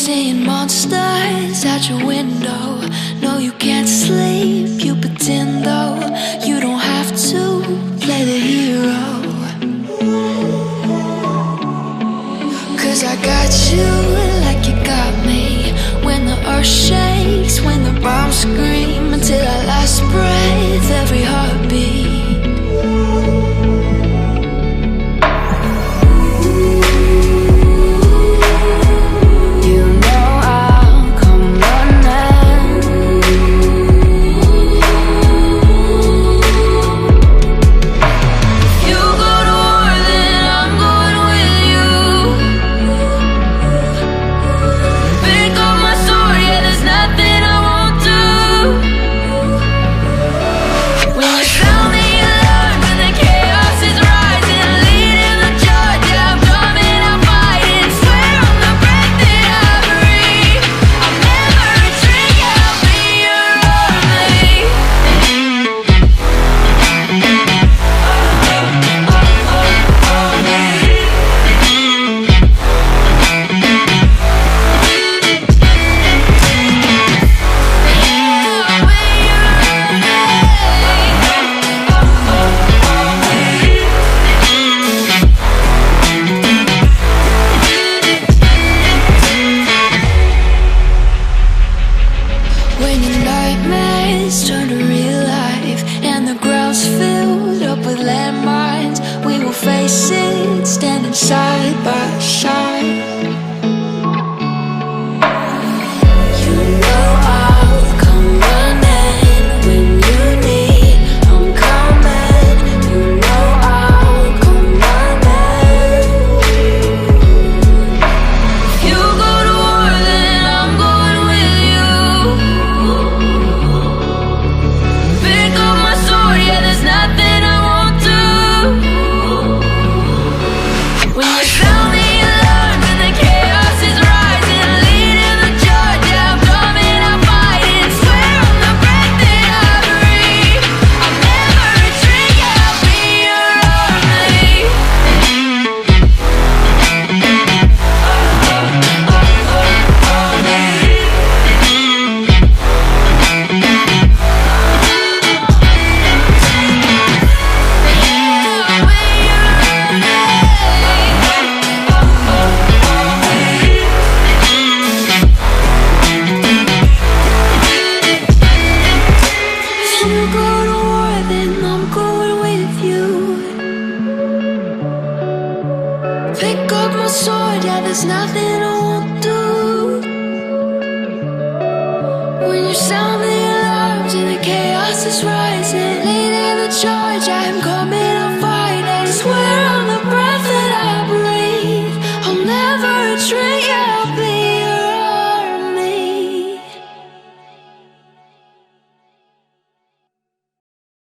seeing monsters out your window. No, you can't sleep, you pretend though. You don't have to play the hero, 'cause I got you like you got me. When the earth shakes, when the bombs scream, until our last breath, every heartbeat. Turn to real life and the ground's filled up with landmines. We will face it, standing side by side. You know I'll come running when you need. I'm coming. You know I'll come running. If you go to war, then I'm going with you. Pick up my sword, yeah, there's nothing I won't do. When you sound the alarm and the chaos is rising, leading the charge, yeah, I'm coming, I'm fighting. Swear on the breath that I breathe, I'll never retreat, yeah, I'll be your army. If you go to war, then I'm going with you. Pick up my sword, yeah, there's nothing I won't do. When you sound the alarms and the chaos is rising, leading the charge, I'm